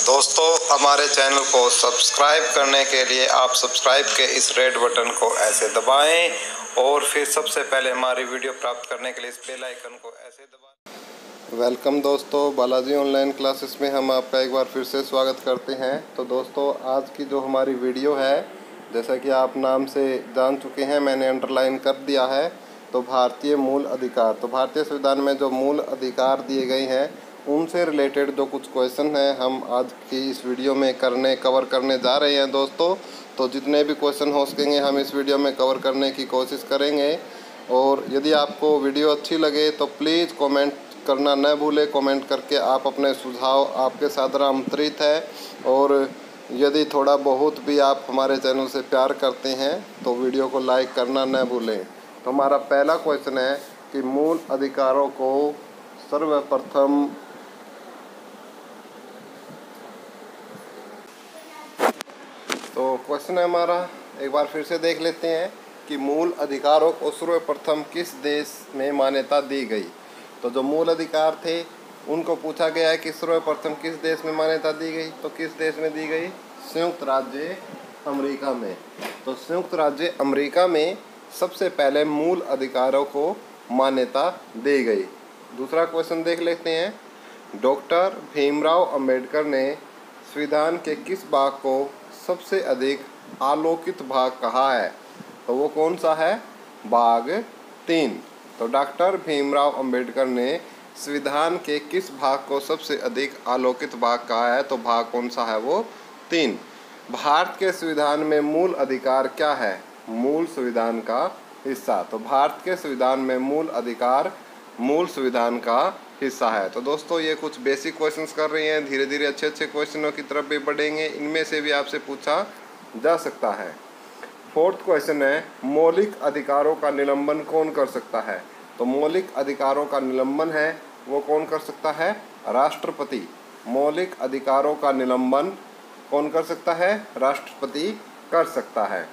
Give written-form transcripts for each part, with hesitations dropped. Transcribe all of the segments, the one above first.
दोस्तों, हमारे चैनल को सब्सक्राइब करने के लिए आप सब्सक्राइब के इस रेड बटन को ऐसे दबाएं और फिर सबसे पहले हमारी वीडियो प्राप्त करने के लिए इस बेल आइकन को ऐसे दबाएं। वेलकम दोस्तों, बालाजी ऑनलाइन क्लासेस में हम आपका एक बार फिर से स्वागत करते हैं। तो दोस्तों, आज की जो हमारी वीडियो है, जैसा कि आप नाम से जान चुके हैं, मैंने अंडरलाइन कर दिया है। तो भारतीय मूल अधिकार, तो भारतीय संविधान में जो मूल अधिकार दिए गए हैं उनसे रिलेटेड जो कुछ क्वेश्चन हैं हम आज की इस वीडियो में कवर करने जा रहे हैं दोस्तों। तो जितने भी क्वेश्चन हो सकेंगे हम इस वीडियो में कवर करने की कोशिश करेंगे। और यदि आपको वीडियो अच्छी लगे तो प्लीज़ कमेंट करना न भूलें। कमेंट करके आप अपने सुझाव, आपके सादर आमंत्रित है। और यदि थोड़ा बहुत भी आप हमारे चैनल से प्यार करते हैं तो वीडियो को लाइक करना न भूलें। तो हमारा पहला क्वेश्चन है कि मूल अधिकारों को सर्वप्रथम तो क्वेश्चन है हमारा, एक बार फिर से देख लेते हैं कि मूल अधिकारों को सर्वप्रथम किस देश में मान्यता दी गई। तो जो मूल अधिकार थे उनको पूछा गया है कि सर्वप्रथम किस देश में मान्यता दी गई। तो किस देश में दी गई? संयुक्त राज्य अमेरिका में। तो संयुक्त राज्य अमेरिका में सबसे पहले मूल अधिकारों को मान्यता दी गई। दूसरा क्वेश्चन देख लेते हैं। डॉक्टर भीमराव अंबेडकर ने संविधान के किस भाग को सबसे अधिक आलोकित भाग कहा है? तो वो कौन सा है? भाग 3। तो डॉक्टर भीमराव अंबेडकर ने संविधान के किस भाग को सबसे अधिक आलोकित भाग कहा है? तो भाग कौन सा है? वो 3। भारत के संविधान में मूल अधिकार क्या है? मूल संविधान का हिस्सा। तो भारत के संविधान में मूल अधिकार मूल संविधान का हिस्सा है। तो दोस्तों, ये कुछ बेसिक क्वेश्चंस कर रहे हैं, धीरे धीरे अच्छे अच्छे क्वेश्चनों की तरफ भी बढ़ेंगे। इनमें से भी आपसे पूछा जा सकता है। फोर्थ क्वेश्चन है, मौलिक अधिकारों का निलंबन कौन कर सकता है? तो मौलिक अधिकारों का निलंबन है वो कौन कर सकता है? राष्ट्रपति। मौलिक अधिकारों का निलंबन कौन कर सकता है? राष्ट्रपति कर सकता है।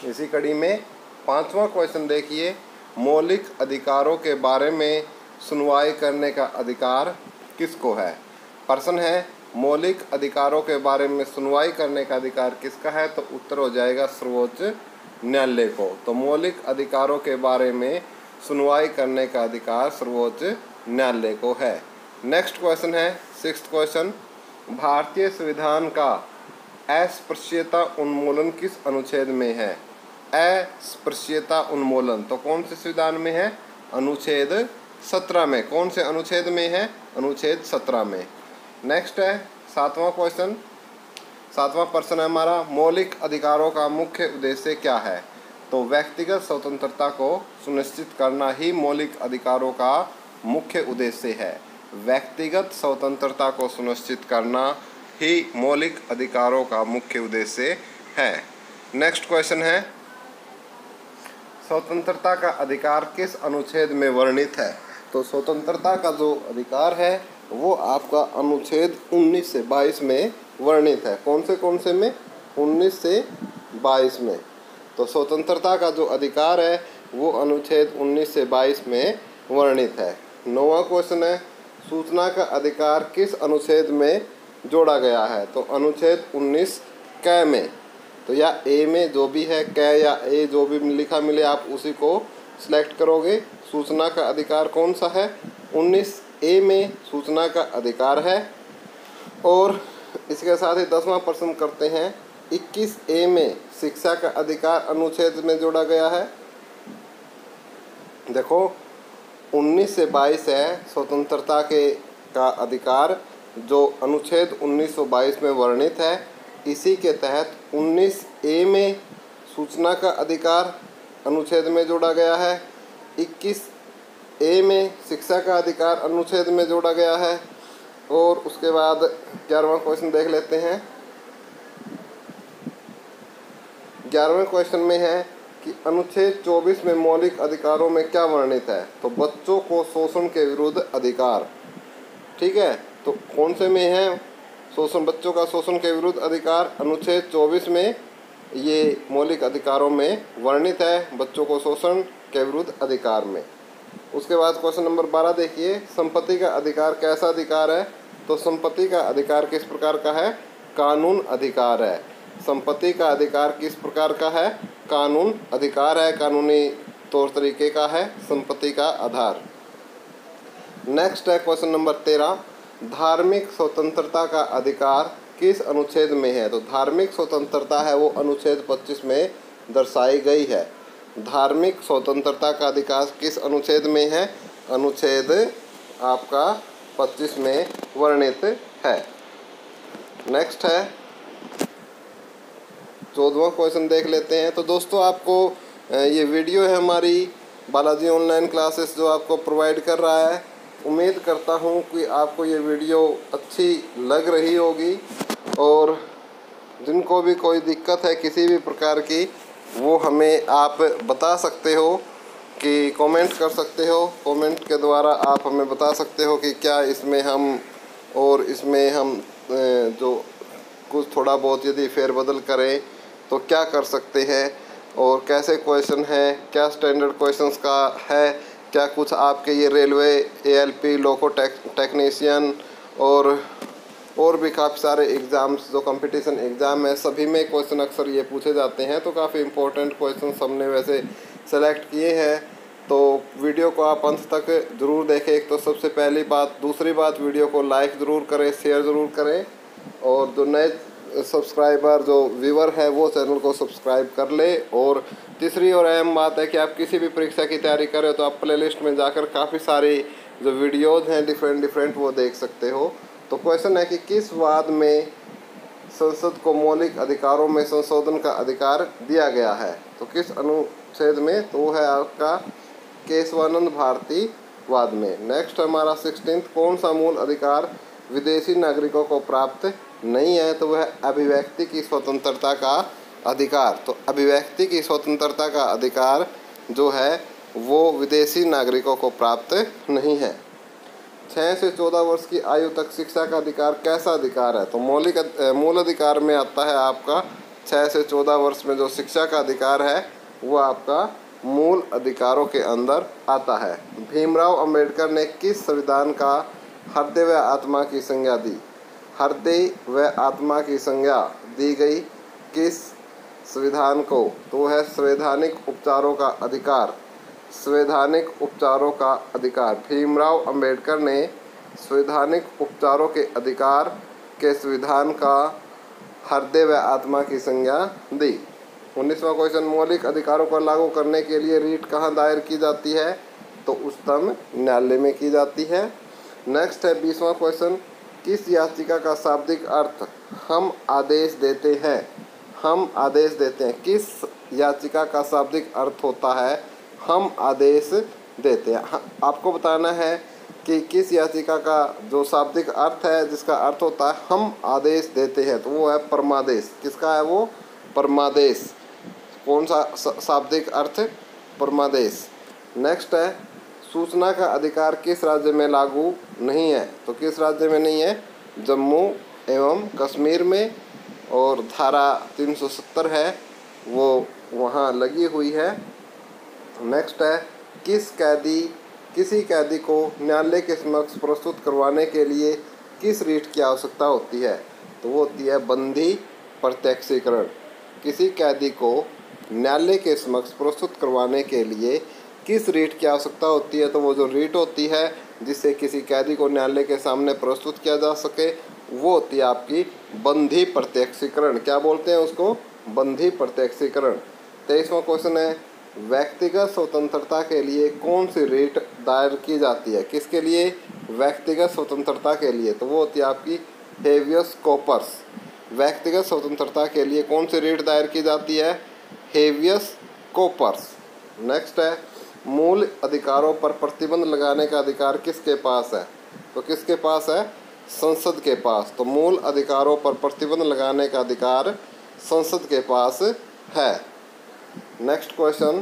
इसी कड़ी में पांचवा क्वेश्चन देखिए, मौलिक अधिकारों के बारे में सुनवाई करने का अधिकार किसको है? प्रश्न है, मौलिक अधिकारों के बारे में सुनवाई करने का अधिकार किसका है? तो उत्तर हो जाएगा सर्वोच्च न्यायालय को। तो मौलिक अधिकारों के बारे में सुनवाई करने का अधिकार सर्वोच्च न्यायालय को है। नेक्स्ट क्वेश्चन है, सिक्स्थ क्वेश्चन, भारतीय संविधान का अस्पृश्यता उन्मूलन किस अनुच्छेद में है? अस्पृश्यता उन्मूलन तो कौन से संविधान में है? अनुच्छेद 17 में। कौन से अनुच्छेद में है? अनुच्छेद 17 में। नेक्स्ट है सातवां क्वेश्चन, सातवां प्रश्न है हमारा, मौलिक अधिकारों का मुख्य उद्देश्य क्या है? तो व्यक्तिगत स्वतंत्रता को सुनिश्चित करना ही मौलिक अधिकारों का मुख्य उद्देश्य है। व्यक्तिगत स्वतंत्रता को सुनिश्चित करना ही मौलिक अधिकारों का मुख्य उद्देश्य है। नेक्स्ट क्वेश्चन है, स्वतंत्रता का अधिकार किस अनुच्छेद में वर्णित है? तो स्वतंत्रता का जो अधिकार है वो आपका अनुच्छेद 19 से 22 में वर्णित है। कौन से में? 19 से 22 में। तो स्वतंत्रता का जो अधिकार है वो अनुच्छेद 19 से 22 में वर्णित है। नौवां क्वेश्चन है, सूचना का अधिकार किस अनुच्छेद में जोड़ा गया है? तो अनुच्छेद 19 क में। तो या ए में जो भी है, क या ए जो भी लिखा मिले आप उसी को सिलेक्ट करोगे। सूचना का अधिकार कौन सा है? 19 ए में सूचना का अधिकार है। और इसके साथ ही 10वां प्रश्न करते हैं, 21 ए में शिक्षा का अधिकार अनुच्छेद में जोड़ा गया है। देखो 19 से 22 है स्वतंत्रता का अधिकार जो अनुच्छेद 1922 में वर्णित है। इसी के तहत 19 ए में सूचना का अधिकार अनुच्छेद में जोड़ा गया है। 21 ए में शिक्षा का अधिकार अनुच्छेद में जोड़ा गया है। और उसके बाद 11वां क्वेश्चन देख लेते हैं। 11वें क्वेश्चन में है कि अनुच्छेद 24 में मौलिक अधिकारों में क्या वर्णित है? तो बच्चों को शोषण के विरुद्ध अधिकार। ठीक है, तो कौन से में है शोषण, बच्चों का शोषण के विरुद्ध अधिकार? अनुच्छेद 24 में ये मौलिक अधिकारों में वर्णित है, बच्चों को शोषण के विरुद्ध अधिकार में। उसके बाद क्वेश्चन नंबर 12 देखिए, संपत्ति का अधिकार कैसा अधिकार है? तो संपत्ति का अधिकार किस प्रकार का है? कानून अधिकार है। संपत्ति का अधिकार किस प्रकार का है? कानून अधिकार है, कानूनी तौर तरीके का है, संपत्ति का आधार। नेक्स्ट है क्वेश्चन नंबर 13, धार्मिक स्वतंत्रता का अधिकार किस अनुच्छेद में है? तो धार्मिक स्वतंत्रता है वो अनुच्छेद 25 में दर्शाई गई है। धार्मिक स्वतंत्रता का अधिकार किस अनुच्छेद में है? अनुच्छेद आपका 25 में वर्णित है। नेक्स्ट है 14वां क्वेश्चन देख लेते हैं। तो दोस्तों आपको ये वीडियो है हमारी बालाजी ऑनलाइन क्लासेस जो आपको प्रोवाइड कर रहा है। उम्मीद करता हूँ कि आपको ये वीडियो अच्छी लग रही होगी और जिनको भी कोई दिक्कत है किसी भी प्रकार की वो हमें आप बता सकते हो कि कमेंट कर सकते हो। कमेंट के द्वारा आप हमें बता सकते हो कि क्या इसमें हम और इसमें हम जो कुछ थोड़ा बहुत यदि फेरबदल करें तो क्या कर सकते हैं और कैसे क्वेश्चन है, क्या स्टैंडर्ड क्वेश्चंस का है, क्या कुछ आपके ये रेलवे, एएलपी, लोको टेक्नीशियन और भी काफ़ी सारे एग्ज़ाम्स जो कंपटीशन एग्ज़ाम है सभी में क्वेश्चन अक्सर ये पूछे जाते हैं। तो काफ़ी इंपॉर्टेंट क्वेश्चन हमने वैसे सेलेक्ट किए हैं। तो वीडियो को आप अंत तक ज़रूर देखें। एक तो सबसे पहली बात, दूसरी बात वीडियो को लाइक ज़रूर करें, शेयर ज़रूर करें और जो नए सब्सक्राइबर जो व्यूवर है वो चैनल को सब्सक्राइब कर ले। और तीसरी और अहम बात है कि आप किसी भी परीक्षा की तैयारी करें तो आप प्लेलिस्ट में जाकर काफ़ी सारी जो वीडियोज़ हैं डिफरेंट वो देख सकते हो। तो क्वेश्चन है कि किस वाद में संसद को मौलिक अधिकारों में संशोधन का अधिकार दिया गया है? तो किस अनुच्छेद में? तो वो है आपका केशवानंद भारती वाद में। नेक्स्ट हमारा 16th, कौन सा मूल अधिकार विदेशी नागरिकों को प्राप्त नहीं है? तो वह अभिव्यक्ति की स्वतंत्रता का अधिकार। तो अभिव्यक्ति की स्वतंत्रता का अधिकार जो है वो विदेशी नागरिकों को प्राप्त नहीं है। 6 से 14 वर्ष की आयु तक शिक्षा का अधिकार कैसा अधिकार है? तो मूल अधिकार में आता है आपका 6 से 14 वर्ष में जो शिक्षा का अधिकार है वो आपका मूल अधिकारों के अंदर आता है। भीमराव अंबेडकर ने किस संविधान का हृदय व आत्मा की संज्ञा दी? हृदय व आत्मा की संज्ञा दी गई किस संविधान को? तो है संवैधानिक उपचारों का अधिकार। संवैधानिक उपचारों का अधिकार। भीमराव अंबेडकर ने संवैधानिक उपचारों के अधिकार के संविधान का हृदय व आत्मा की संज्ञा दी। 19वां क्वेश्चन, मौलिक अधिकारों को लागू करने के लिए रीट कहाँ दायर की जाती है? तो उच्चतम न्यायालय में की जाती है। नेक्स्ट है 20वां क्वेश्चन, किस याचिका का शाब्दिक अर्थ हम आदेश देते हैं? हम आदेश देते हैं। किस याचिका का शाब्दिक अर्थ होता है? हम आदेश देते हैं। आपको बताना है कि किस याचिका का जो शाब्दिक अर्थ है जिसका अर्थ होता है हम आदेश देते हैं, तो वो है परमादेश। किसका है वो? परमादेश। कौन सा शाब्दिक अर्थ? परमादेश। नेक्स्ट है, सूचना का अधिकार किस राज्य में लागू नहीं है? तो किस राज्य में नहीं है? जम्मू एवं कश्मीर में। और धारा 370 है वो वहाँ लगी हुई है। नेक्स्ट है, किसी कैदी को न्यायालय के समक्ष प्रस्तुत करवाने के लिए किस रीट की आवश्यकता होती है? तो वो होती है बंधी प्रत्यक्षीकरण। किसी कैदी को न्यायालय के समक्ष प्रस्तुत करवाने के लिए किस रीट की आवश्यकता होती है? तो वो जो रीट होती है जिससे किसी कैदी को न्यायालय के सामने प्रस्तुत किया जा सके वो होती है आपकी बंधी प्रत्यक्षीकरण। क्या बोलते हैं उसको? बंधी प्रत्यक्षीकरण। 23वां क्वेश्चन है, व्यक्तिगत स्वतंत्रता के लिए कौन सी रीट दायर की जाती है? किसके लिए? व्यक्तिगत स्वतंत्रता के लिए। तो वो होती है आपकी हेवियस कॉर्पस। व्यक्तिगत स्वतंत्रता के लिए कौन सी रीट दायर की जाती है? Habeas corpus. नेक्स्ट है, मूल अधिकारों पर प्रतिबंध लगाने का अधिकार किसके पास है? तो किसके पास है? संसद के पास। तो मूल अधिकारों पर प्रतिबंध लगाने का अधिकार संसद के पास है। नेक्स्ट क्वेश्चन,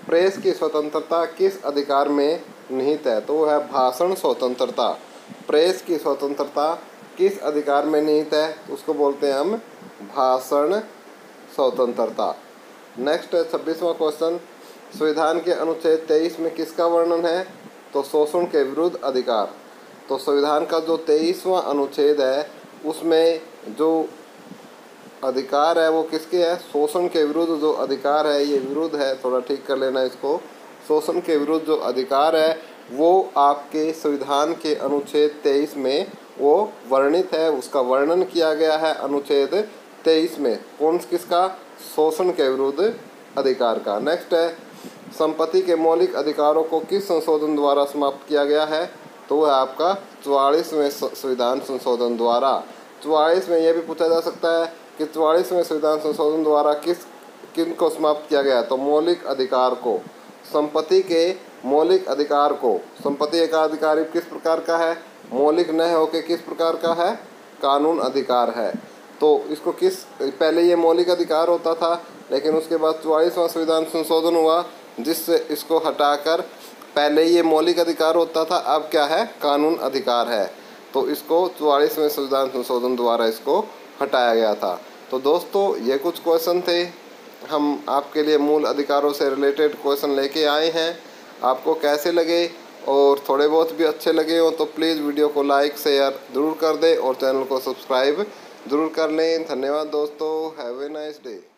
प्रेस की स्वतंत्रता किस अधिकार में निहित है? तो वो है भाषण स्वतंत्रता। प्रेस की स्वतंत्रता किस अधिकार में निहित है? तो उसको बोलते हैं हम भाषण स्वतंत्रता। नेक्स्ट है 26वां क्वेश्चन, संविधान के अनुच्छेद 23 में किसका वर्णन है? तो शोषण के विरुद्ध अधिकार। तो संविधान का जो 23वां अनुच्छेद है उसमें जो अधिकार है वो किसके है? शोषण के विरुद्ध जो अधिकार है, ये विरुद्ध है, थोड़ा ठीक कर लेना इसको। शोषण के विरुद्ध जो अधिकार है वो आपके संविधान के अनुच्छेद 23 में वो वर्णित है, उसका वर्णन किया गया है अनुच्छेद 23 में। कौन किसका? शोषण के विरुद्ध अधिकार का। नेक्स्ट है, संपत्ति के मौलिक अधिकारों को किस संशोधन द्वारा समाप्त किया गया है? तो वह आपका 44वें संविधान संशोधन द्वारा। 44 में यह भी पूछा जा सकता है कि 44वें संविधान संशोधन द्वारा किन को समाप्त किया गया? तो मौलिक अधिकार को, संपत्ति के मौलिक अधिकार को। संपत्ति का अधिकार किस प्रकार का है? मौलिक न होकर किस प्रकार का है? कानून अधिकार है। तो इसको पहले ये मौलिक अधिकार होता था, लेकिन उसके बाद 44वां संविधान संशोधन हुआ जिससे इसको हटाकर पहले ये मौलिक अधिकार होता था, अब क्या है? कानून अधिकार है। तो इसको 44वें संविधान संशोधन द्वारा इसको हटाया गया था। तो दोस्तों ये कुछ क्वेश्चन थे, हम आपके लिए मूल अधिकारों से रिलेटेड क्वेश्चन लेके आए हैं। आपको कैसे लगे और थोड़े बहुत भी अच्छे लगे हो तो प्लीज़ वीडियो को लाइक शेयर ज़रूर कर दें और चैनल को सब्सक्राइब ज़रूर कर लें। धन्यवाद दोस्तों, हैव ए नाइस डे।